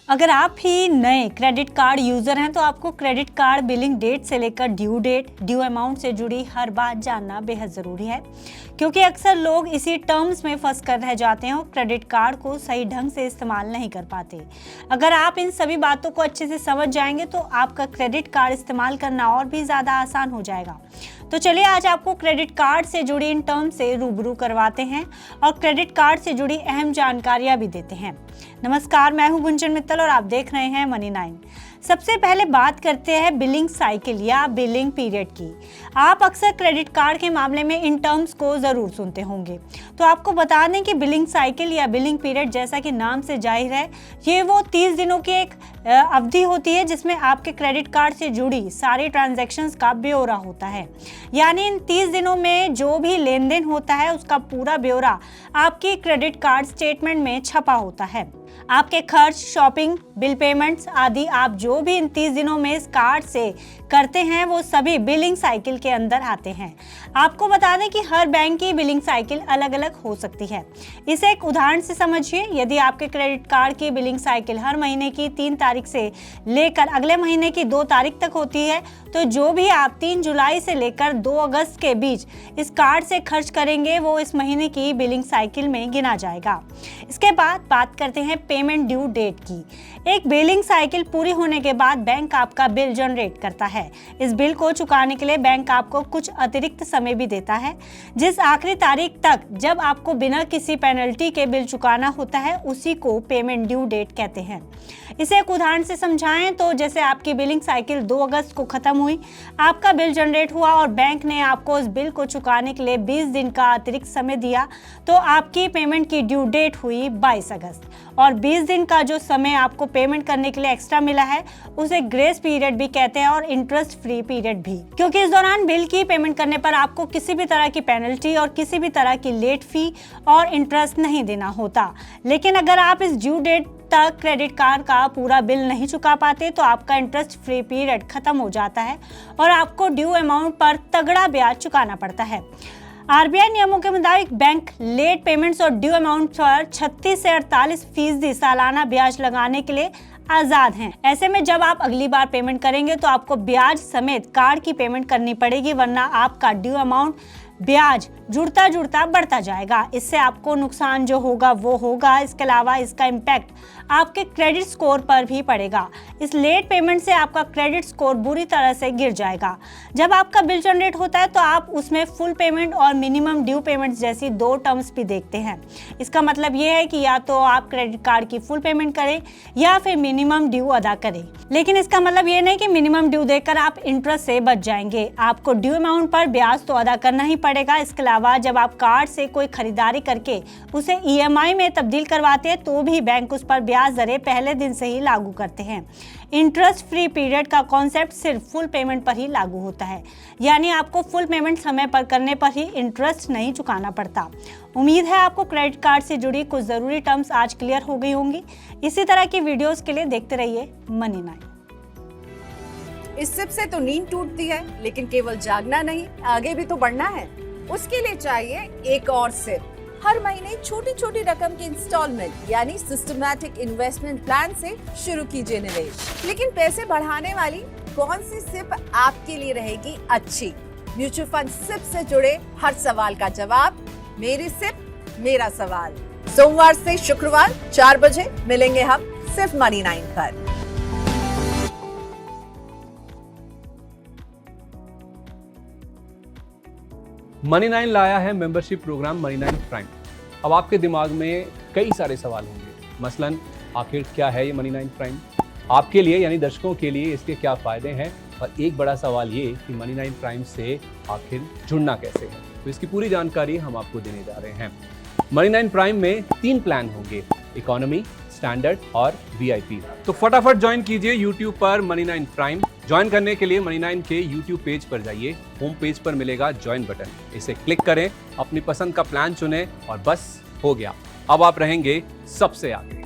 अगर आप ही नए क्रेडिट कार्ड यूजर हैं तो आपको क्रेडिट कार्ड बिलिंग डेट से लेकर ड्यू डेट, ड्यू अमाउंट से जुड़ी हर बात जानना बेहद जरूरी है, क्योंकि अक्सर लोग इसी टर्म्स में फंस कर रह जाते हैं और क्रेडिट कार्ड को सही ढंग से इस्तेमाल नहीं कर पाते। अगर आप इन सभी बातों को अच्छे से समझ जाएंगे तो आपका क्रेडिट कार्ड इस्तेमाल करना और भी ज्यादा आसान हो जाएगा। तो चलिए आज आपको क्रेडिट कार्ड से जुड़ी इन टर्म से रूबरू करवाते हैं और क्रेडिट कार्ड से जुड़ी अहम जानकारियां भी देते हैं। नमस्कार, मैं हूं गुंजन मित्तल और आप देख रहे हैं मनी 9। सबसे पहले बात करते हैं बिलिंग साइकिल या बिलिंग पीरियड की। आप अक्सर क्रेडिट कार्ड के मामले में इन टर्म्स को ज़रूर सुनते होंगे, तो आपको बता दें कि बिलिंग साइकिल या बिलिंग पीरियड जैसा कि नाम से जाहिर है, ये वो 30 दिनों की एक अवधि होती है जिसमें आपके क्रेडिट कार्ड से जुड़ी सारी ट्रांजैक्शंस का ब्यौरा होता है। यानी इन 30 दिनों में जो भी लेन देन होता है उसका पूरा ब्यौरा आपकी क्रेडिट कार्ड स्टेटमेंट में छपा होता है। आपके खर्च, शॉपिंग, बिल पेमेंट्स आदि आप जो भी इन 30 दिनों में इस कार्ड से करते हैं वो सभी बिलिंग साइकिल के अंदर आते हैं। आपको बता दें कि हर बैंक की बिलिंग साइकिल अलग अलग हो सकती है। इसे एक उदाहरण से समझिए। यदि आपके क्रेडिट कार्ड की बिलिंग साइकिल हर महीने की 3 तारीख से लेकर अगले महीने की 2 तारीख तक होती है, तो जो भी आप 3 जुलाई से लेकर 2 अगस्त के बीच इस कार्ड से खर्च करेंगे वो इस महीने की बिलिंग साइकिल में गिना जाएगा। इसके बाद बात करते हैं पेमेंट ड्यू डेट की। एक बिलिंग साइकिल पूरी होने के बाद बैंक आपका बिल जनरेट करता है। इस बिल को चुकाने के लिए बैंक आपको कुछ अतिरिक्त समय भी देता है। जिस आखिरी तारीख तक जब आपको बिना किसी पेनल्टी के बिल चुकाना होता है उसी को पेमेंट ड्यू डेट कहते हैं। इसे एक उदाहरण से समझाएं तो जैसे आपकी बिलिंग साइकिल 2 अगस्त को खत्म हुई, आपका बिल जनरेट हुआ और बैंक ने आपको उस बिल को चुकाने के लिए 20 दिन का अतिरिक्त समय दिया, तो आपकी पेमेंट की ड्यू डेट हुई 22 अगस्त। और 20 दिन का जो समय आपको पेमेंट करने के लिए एक्स्ट्रा मिला है उसे ग्रेस पीरियड भी कहते हैं और इंटरेस्ट फ्री पीरियड भी, क्योंकि इस दौरान बिल की पेमेंट करने पर आपको किसी भी तरह की पेनल्टी और किसी भी तरह की लेट फी और इंटरेस्ट नहीं देना होता। लेकिन अगर आप इस ड्यू डेट तक क्रेडिट कार्ड का पूरा बिल नहीं चुका पाते तो आपका इंटरेस्ट फ्री पीरियड खत्म हो जाता है और आपको ड्यू अमाउंट पर तगड़ा ब्याज चुकाना पड़ता है। आरबीआई नियमों के मुताबिक बैंक लेट पेमेंट्स और ड्यू अमाउंट पर 36 से 48% सालाना ब्याज लगाने के लिए आजाद हैं। ऐसे में जब आप अगली बार पेमेंट करेंगे तो आपको ब्याज समेत कार्ड की पेमेंट करनी पड़ेगी, वरना आपका ड्यू अमाउंट ब्याज जुड़ता जुड़ता बढ़ता जाएगा। इससे आपको नुकसान जो होगा वो होगा। इसके अलावा इसका इम्पैक्ट आपके क्रेडिट स्कोर पर भी पड़ेगा। इस लेट पेमेंट से आपका क्रेडिट स्कोर बुरी तरह से गिर जाएगा। जब आपका बिल जनरेट होता है तो आप उसमें फुल पेमेंट और मिनिमम ड्यू पेमेंट जैसी 2 टर्म्स भी देखते हैं। इसका मतलब ये है कि या तो आप क्रेडिट कार्ड की फुल पेमेंट करें या फिर मिनिमम ड्यू अदा करें। लेकिन इसका मतलब ये नहीं कि मिनिमम ड्यू देकर आप इंटरेस्ट से बच जाएंगे। आपको ड्यू अमाउंट पर ब्याज तो अदा करना ही पड़ेगा। इसके अलावा जब आप कार्ड से कोई खरीदारी करके उसे ईएमआई में तब्दील करवाते हैं तो भी बैंक उस पर ब्याज दरें पहले दिन से ही लागू करते हैं। इंटरेस्ट फ्री पीरियड का कॉन्सेप्ट सिर्फ फुल पेमेंट पर ही लागू होता है, यानी आपको फुल पेमेंट समय पर करने पर ही इंटरेस्ट नहीं चुकाना पड़ता। उम्मीद है आपको क्रेडिट कार्ड से जुड़ी कुछ जरूरी टर्म्स आज क्लियर हो गई होंगी। इसी तरह की वीडियोस के लिए देखते रहिए मनी 9। इस सिप से तो नींद टूटती है, लेकिन केवल जागना नहीं, आगे भी तो बढ़ना है। उसके लिए चाहिए एक और सिप। हर महीने छोटी छोटी रकम की इंस्टॉलमेंट यानी सिस्टमैटिक इन्वेस्टमेंट प्लान से शुरू कीजिए निवेश। लेकिन पैसे बढ़ाने वाली कौन सी सिप आपके लिए रहेगी अच्छी? म्यूचुअल फंड सिप से जुड़े हर सवाल का जवाब मेरी सिप मेरा सवाल। सोमवार से शुक्रवार 4 बजे मिलेंगे हम सिर्फ मनी 9 पर। मनी 9 लाया है मेंबरशिप प्रोग्राम मनी 9 प्राइम। अब आपके दिमाग में कई सारे सवाल होंगे, मसलन आखिर क्या है ये मनी 9 प्राइम, आपके लिए यानी दर्शकों के लिए इसके क्या फ़ायदे हैं, और एक बड़ा सवाल ये कि मनी 9 प्राइम से आखिर जुड़ना कैसे है। तो इसकी पूरी जानकारी हम आपको देने जा रहे हैं। मनी 9 प्राइम में 3 प्लान होंगे, इकोनॉमी, स्टैंडर्ड और वीआईपी। तो फटाफट ज्वाइन कीजिए यूट्यूब पर मनी 9 प्राइम। ज्वाइन करने के लिए मनी 9 के यूट्यूब पेज पर जाइए। होम पेज पर मिलेगा ज्वाइन बटन, इसे क्लिक करें, अपनी पसंद का प्लान चुनें और बस हो गया, अब आप रहेंगे सबसे आगे।